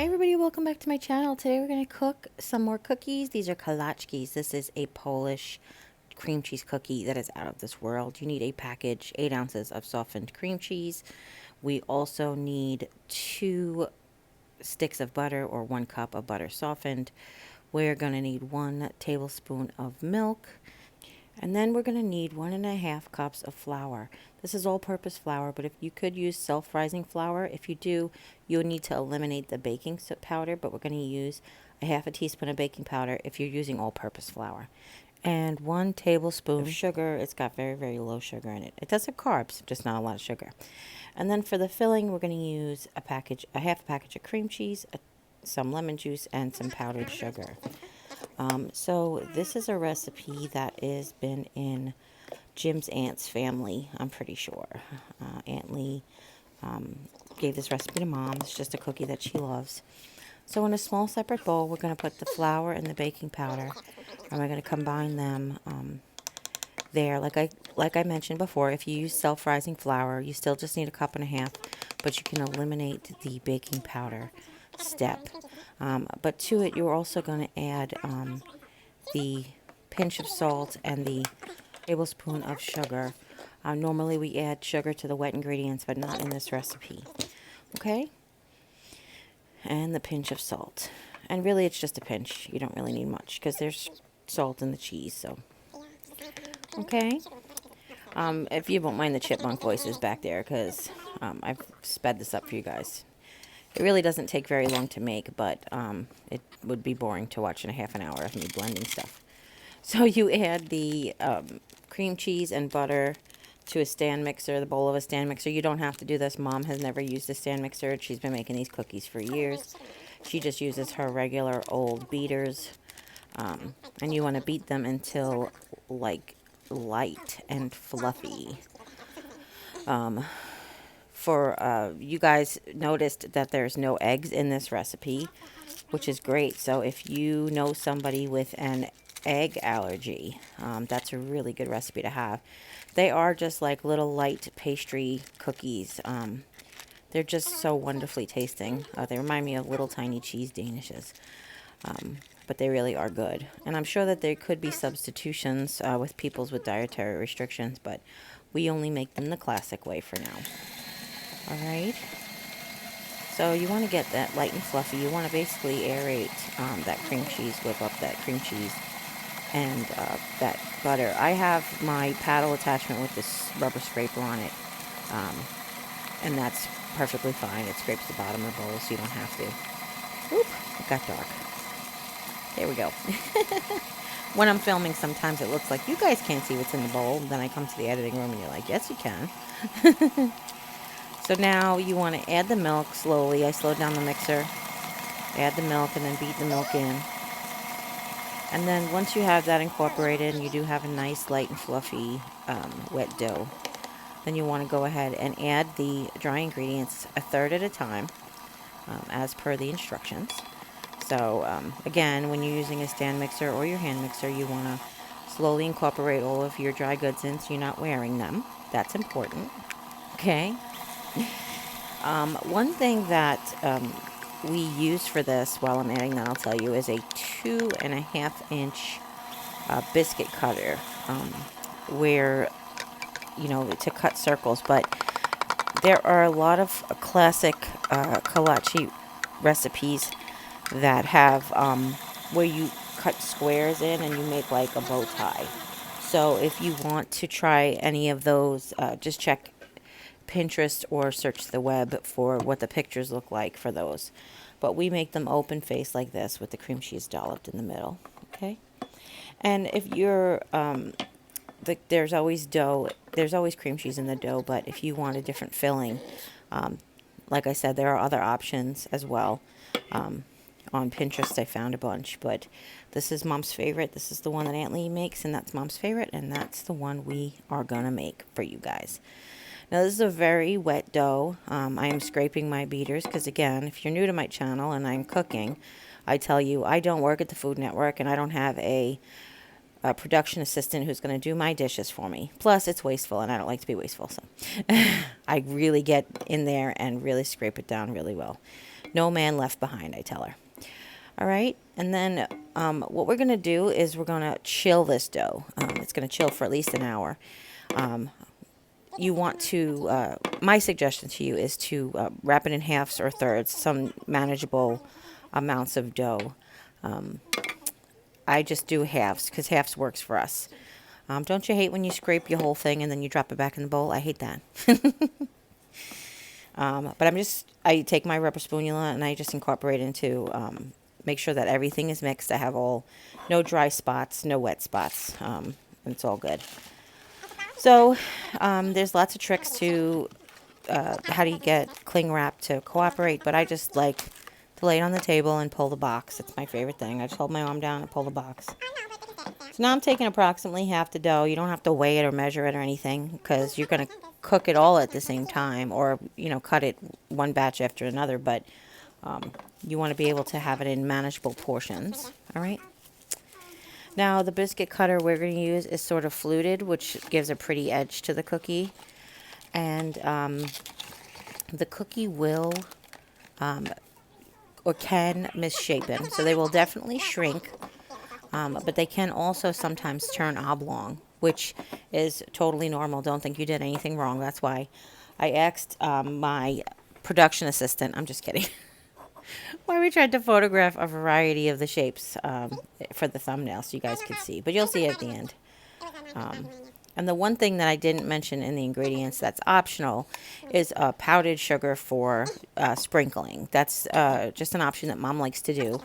Hi everybody, welcome back to my channel. Today we're going to cook some more cookies. These are Kolaczkis. This is a Polish cream cheese cookie that is out of this world. You need a package, 8 ounces of softened cream cheese. We also need 2 sticks of butter or 1 cup of butter softened. We're going to need 1 tablespoon of milk. And then we're going to need 1.5 cups of flour. This is all-purpose flour, but if you could use self-rising flour, if you do, you'll need to eliminate the baking powder, but we're going to use a 1/2 teaspoon of baking powder if you're using all-purpose flour. And 1 tablespoon of sugar. It's got very, very low sugar in it. It does have carbs, just not a lot of sugar. And then for the filling, we're going to use a 1/2 package of cream cheese, some lemon juice, and some powdered sugar. So this is a recipe that has been in Jim's aunt's family, I'm pretty sure. Aunt Lee gave this recipe to Mom. It's just a cookie that she loves. So in a small separate bowl, we're going to put the flour and the baking powder, and we're going to combine them there. Like I mentioned before, if you use self-rising flour, you still just need 1.5 cups, but you can eliminate the baking powder step. But to it, you're also going to add the pinch of salt and the tablespoon of sugar. Normally we add sugar to the wet ingredients, but not in this recipe. Okay? And the pinch of salt. And really it's just a pinch. You don't really need much because there's salt in the cheese. So, okay? If you won't mind the chipmunk voices back there, because I've sped this up for you guys. It really doesn't take very long to make, but it would be boring to watch in a half an hour of me blending stuff. So you add the cream cheese and butter to a stand mixer, the bowl of a stand mixer. You don't have to do this. Mom has never used a stand mixer. She's been making these cookies for years. She just uses her regular old beaters. And you want to beat them until like light and fluffy. You guys noticed that there's no eggs in this recipe, which is great. So if you know somebody with an egg allergy, that's a really good recipe to have. They are just like little light pastry cookies. They're just so wonderfully tasting. They remind me of little tiny cheese danishes. But they really are good. And I'm sure that there could be substitutions with people with dietary restrictions, but we only make them the classic way for now. Alright, so you want to get that light and fluffy. You want to basically aerate that cream cheese, whip up that cream cheese and that butter. I have my paddle attachment with this rubber scraper on it, and that's perfectly fine. It scrapes the bottom of the bowl so you don't have to. Oop, it got dark. There we go. When I'm filming, sometimes it looks like you guys can't see what's in the bowl. Then I come to the editing room and you're like, yes you can. So now you want to add the milk slowly. I slowed down the mixer. Add the milk and then beat the milk in. And then once you have that incorporated and you do have a nice light and fluffy wet dough, then you want to go ahead and add the dry ingredients 1/3 at a time, as per the instructions. So again, when you're using a stand mixer or your hand mixer, you want to slowly incorporate all of your dry goods in so you're not wearing them. That's important. Okay. One thing that we use for this, while I'm adding that, I'll tell you, is a 2.5-inch biscuit cutter, where, you know, to cut circles. But there are a lot of classic Kolaczki recipes that have where you cut squares in and you make like a bow tie. So if you want to try any of those, just check Pinterest or search the web for what the pictures look like for those. But we make them open face like this with the cream cheese dolloped in the middle. Okay. And if you're there's always cream cheese in the dough, but if you want a different filling, like I said, there are other options as well. On Pinterest I found a bunch, but this is Mom's favorite. This is the one that Aunt Lee makes, and that's Mom's favorite, and that's the one we are gonna make for you guys. Now this is a very wet dough. I am scraping my beaters because, again, if you're new to my channel and I'm cooking, I tell you I don't work at the Food Network and I don't have a production assistant who's going to do my dishes for me. Plus it's wasteful and I don't like to be wasteful, so I really get in there and really scrape it down really well. No man left behind, I tell her. All right, and then what we're going to do is we're going to chill this dough. It's going to chill for at least an hour. You want to, my suggestion to you is to wrap it in halves or thirds, some manageable amounts of dough. I just do halves because halves works for us. Don't you hate when you scrape your whole thing and then you drop it back in the bowl? I hate that. But I take my rubber spatula and I just incorporate into, make sure that everything is mixed. I have no dry spots, no wet spots, and it's all good. So there's lots of tricks to how do you get cling wrap to cooperate, but I just like to lay it on the table and pull the box. It's my favorite thing. I just hold my arm down and pull the box. So now I'm taking approximately half the dough. You don't have to weigh it or measure it or anything because you're going to cook it all at the same time, or cut it one batch after another, but you want to be able to have it in manageable portions. All right. Now the biscuit cutter we're going to use is sort of fluted, which gives a pretty edge to the cookie, and the cookie will or can misshapen, so they will definitely shrink, but they can also sometimes turn oblong, which is totally normal. Don't think you did anything wrong. That's why I asked my production assistant, I'm just kidding, why we tried to photograph a variety of the shapes for the thumbnail so you guys could see, but you'll see it at the end. And the one thing that I didn't mention in the ingredients that's optional is powdered sugar for sprinkling. That's just an option that Mom likes to do.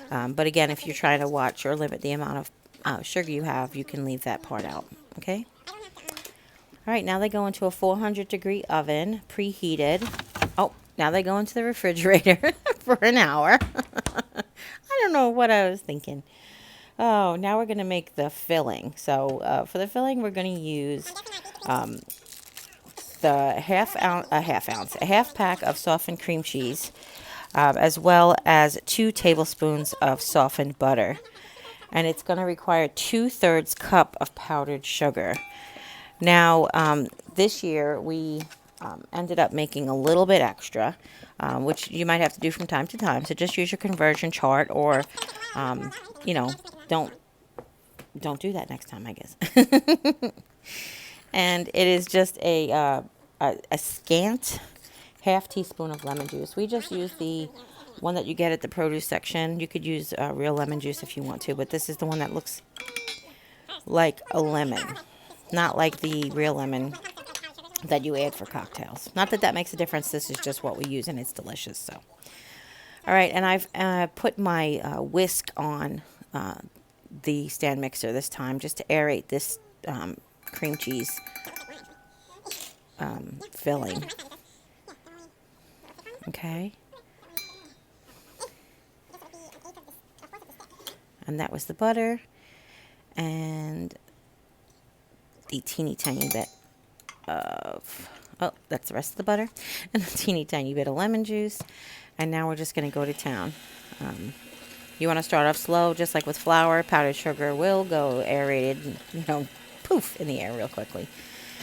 But again, if you're trying to watch or limit the amount of sugar you have, you can leave that part out. Okay? All right, now they go into a 400-degree oven, preheated. Oh, now they go into the refrigerator for an hour. I don't know what I was thinking. Oh, now we're going to make the filling. So for the filling, we're going to use the a half pack of softened cream cheese, as well as 2 tablespoons of softened butter. And it's going to require 2/3 cup of powdered sugar. Now, this year we ended up making a little bit extra, which you might have to do from time to time. So just use your conversion chart, or, don't do that next time, I guess. And it is just a scant half teaspoon of lemon juice. We just use the one that you get at the produce section. You could use real lemon juice if you want to, but this is the one that looks like a lemon, not like the real lemon that you add for cocktails. Not that that makes a difference. This is just what we use, and it's delicious. So, all right, and I've put my whisk on the stand mixer this time just to aerate this cream cheese filling. Okay. And that was the butter and the teeny tiny bit of, that's the rest of the butter, and a teeny tiny bit of lemon juice. And now we're just going to go to town. You want to start off slow, just like with flour. Powdered sugar will go aerated, poof, in the air real quickly.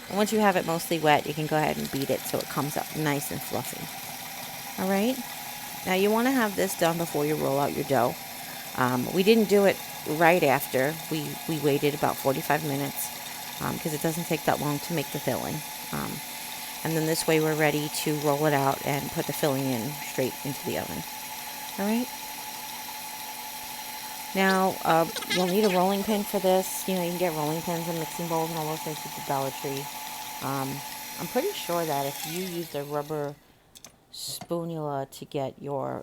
And once you have it mostly wet, you can go ahead and beat it so it comes up nice and fluffy. All right. Now you want to have this done before you roll out your dough. We didn't do it right after. We waited about 45 minutes because it doesn't take that long to make the filling. And then this way we're ready to roll it out and put the filling in straight into the oven. All right. Now, you'll need a rolling pin for this. You can get rolling pins and mixing bowls and all those things at the Dollar Tree. I'm pretty sure that if you used a rubber spatula to get your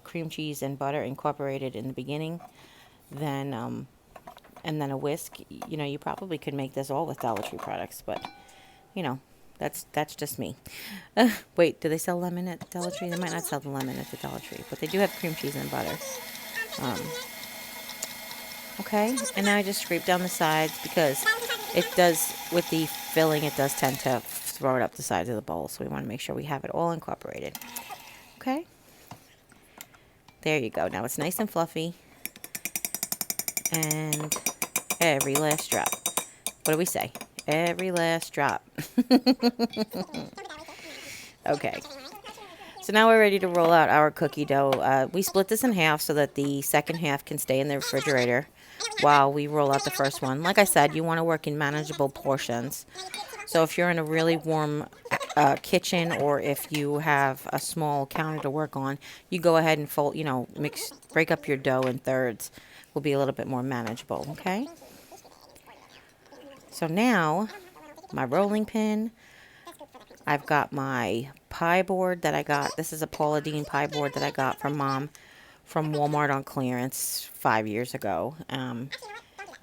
cream cheese and butter incorporated in the beginning, then and then a whisk, you probably could make this all with Dollar Tree products. But, that's just me. Wait, do they sell lemon at the Dollar Tree? They might not sell the lemon at the Dollar Tree, but they do have cream cheese and butter. Okay, and now I just scrape down the sides because it does, with the filling, it does tend to throw it up the sides of the bowl. So we want to make sure we have it all incorporated. Okay, there you go. Now it's nice and fluffy. And every last drop. What do we say? Every last drop. Okay. So now we're ready to roll out our cookie dough. We split this in half so that the second half can stay in the refrigerator while we roll out the first one. Like I said, you want to work in manageable portions. So if you're in a really warm kitchen, or if you have a small counter to work on, you go ahead and fold, break up your dough in thirds. Will be a little bit more manageable, okay? So now, my rolling pin. I've got my pie board that I got. This is a Paula Deen pie board that I got from Mom from Walmart on clearance 5 years ago. And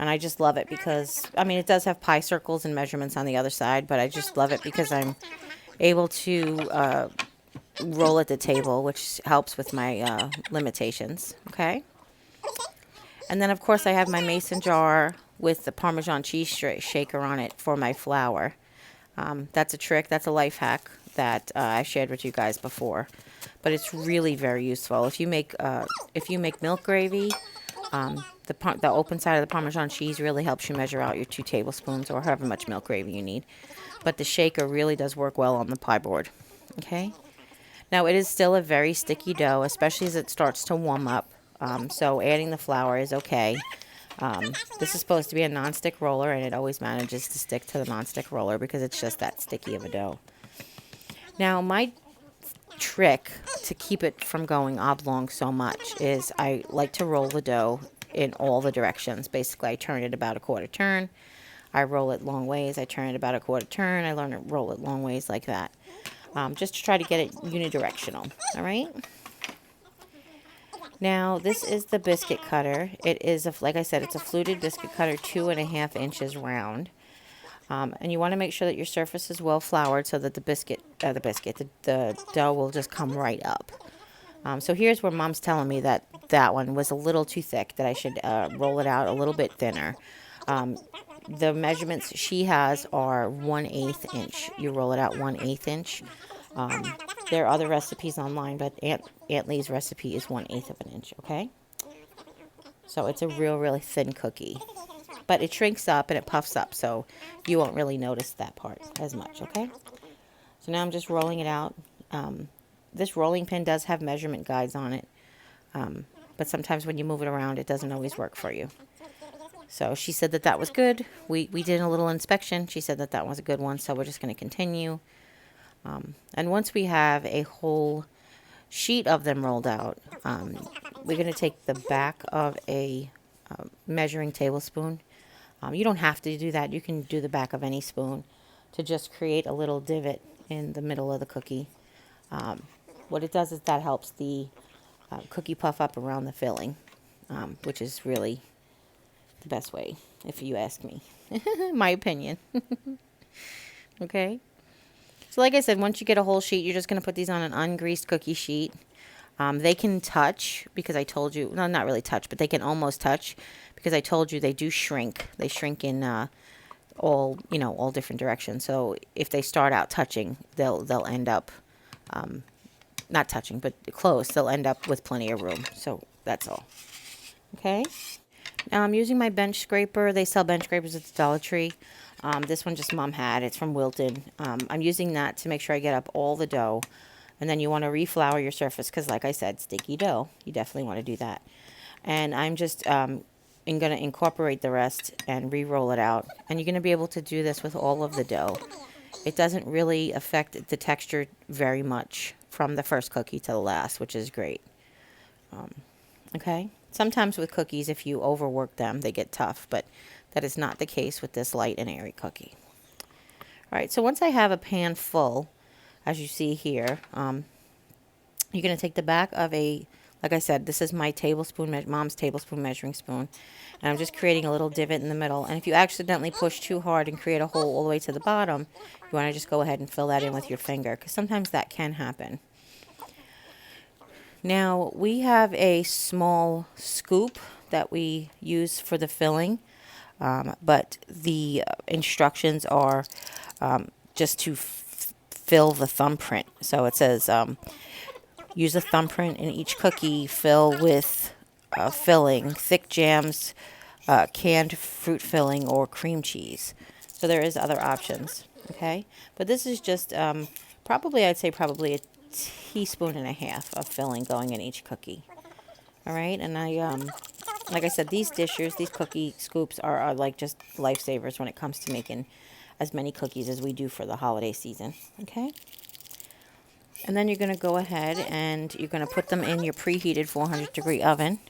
I just love it because, it does have pie circles and measurements on the other side, but I just love it because I'm able to roll at the table, which helps with my limitations, okay? And then, of course, I have my mason jar with the Parmesan cheese shaker on it for my flour. That's a trick. That's a life hack that I shared with you guys before, but it's really very useful. If you make milk gravy, the open side of the Parmesan cheese really helps you measure out your 2 tablespoons or however much milk gravy you need. But the shaker really does work well on the pie board. Okay. Now it is still a very sticky dough, especially as it starts to warm up. So adding the flour is okay. This is supposed to be a non-stick roller, and it always manages to stick to the non-stick roller because it's just that sticky of a dough. Now, my trick to keep it from going oblong so much is I like to roll the dough in all the directions. Basically, I turn it about a quarter turn. I roll it long ways. I turn it about a quarter turn. I learn to roll it long ways like that, just to try to get it unidirectional. All right? Now, this is the biscuit cutter. It is, like I said, it's a fluted biscuit cutter, 2.5 inches round. And you want to make sure that your surface is well floured so that the dough will just come right up. So here's where Mom's telling me that one was a little too thick, that I should roll it out a little bit thinner. The measurements she has are 1/8 inch. You roll it out 1/8 inch. There are other recipes online, but Aunt Lee's recipe is 1/8 of an inch, okay? So it's a really thin cookie. But it shrinks up and it puffs up, so you won't really notice that part as much, okay? So now I'm just rolling it out. This rolling pin does have measurement guides on it, but sometimes when you move it around, it doesn't always work for you. So she said that was good. We did a little inspection. She said that was a good one, so we're just going to continue. And once we have a whole sheet of them rolled out, we're going to take the back of a measuring tablespoon. You don't have to do that. You can do the back of any spoon to just create a little divot in the middle of the cookie. What it does is that helps the cookie puff up around the filling, which is really the best way, if you ask me. My opinion. Okay? So like I said, once you get a whole sheet, you're just going to put these on an ungreased cookie sheet. They can touch, because I told you, no, not really touch, but they can almost touch, because I told you they do shrink. They shrink in all different directions. So if they start out touching, they'll end up, not touching, but close. They'll end up with plenty of room. So that's all. Okay. Now I'm using my bench scraper. They sell bench scrapers at the Dollar Tree. This one just Mom had. It's from Wilton. I'm using that to make sure I get up all the dough. And then you want to reflour your surface because, like I said, sticky dough. You definitely want to do that. And I'm just going to incorporate the rest and re-roll it out. And you're going to be able to do this with all of the dough. It doesn't really affect the texture very much from the first cookie to the last, which is great. Okay? Sometimes with cookies, if you overwork them, they get tough. But that is not the case with this light and airy cookie. All right, so once I have a pan full, as you see here, you're going to take the back of like I said, this is my Mom's tablespoon measuring spoon. And I'm just creating a little divot in the middle. And if you accidentally push too hard and create a hole all the way to the bottom, you want to just go ahead and fill that in with your finger, because sometimes that can happen. Now, we have a small scoop that we use for the filling, but the instructions are just to fill the thumbprint. So it says use a thumbprint in each cookie, fill with filling, thick jams, canned fruit filling, or cream cheese. So there is other options, okay? But this is just probably a teaspoon and a half of filling going in each cookie. All right, and like I said, these dishers, these cookie scoops are like just lifesavers when it comes to making as many cookies as we do for the holiday season. Okay. And then you're going to go ahead and you're going to put them in your preheated 400-degree oven.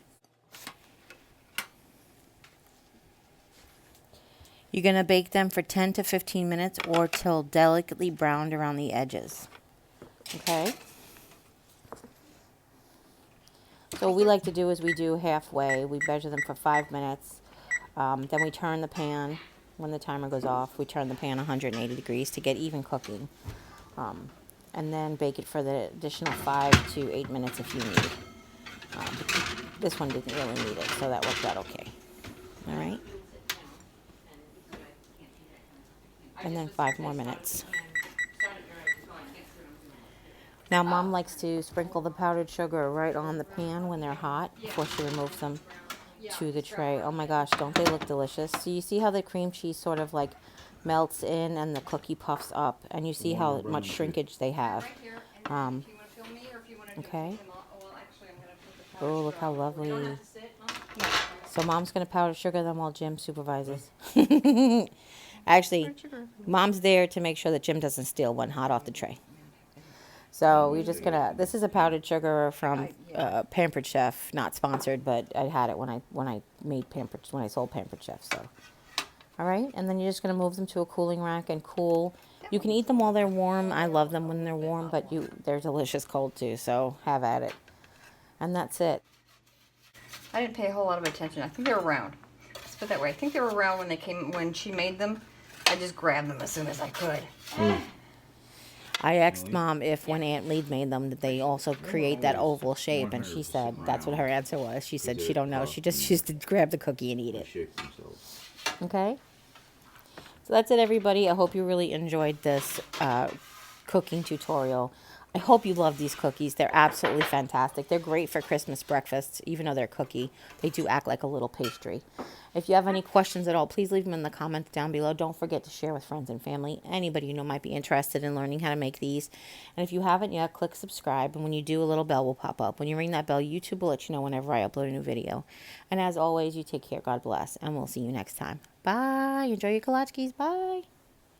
You're going to bake them for 10 to 15 minutes or till delicately browned around the edges. Okay? So what we like to do is we do halfway. We measure them for 5 minutes. Then we turn the pan. When the timer goes off, we turn the pan 180 degrees to get even cooking. And then bake it for the additional 5 to 8 minutes if you need it. This one didn't really need it, so that worked out okay. All right. And then 5 more minutes. Now, Mom likes to sprinkle the powdered sugar right on the pan when they're hot before she removes them to the tray. Oh my gosh, don't they look delicious? So you see how the cream cheese sort of like melts in and the cookie puffs up, and you see how much shrinkage they have. Okay. Oh, look how lovely. So Mom's going to powder sugar them while Jim supervises. Actually, Mom's there to make sure that Jim doesn't steal one hot off the tray. So we're just gonna. This is a powdered sugar from Pampered Chef, not sponsored, but I had it when I made Pampered, when I sold Pampered Chef. So, all right, and then you're just gonna move them to a cooling rack and cool. You can eat them while they're warm. I love them when they're warm, but they're delicious cold too. So have at it. And that's it. I didn't pay a whole lot of attention. I think they were round. Let's put it that way. I think they were round when she made them. I just grabbed them as soon as I could. I asked Mom if when Aunt Lee made them, did they also create that oval shape, and she said that's what her answer was. She said she don't know. She just used to grab the cookie and eat it. Okay? So that's it, everybody. I hope you really enjoyed this cooking tutorial. I hope you love these cookies. They're absolutely fantastic. They're great for Christmas breakfast, even though they're cookie. They do act like a little pastry. If you have any questions at all, please leave them in the comments down below. Don't forget to share with friends and family. Anybody you know might be interested in learning how to make these. And if you haven't yet, click subscribe. And when you do, a little bell will pop up. When you ring that bell, YouTube will let you know whenever I upload a new video. And as always, you take care. God bless. And we'll see you next time. Bye. Enjoy your Kolaczkis. Bye.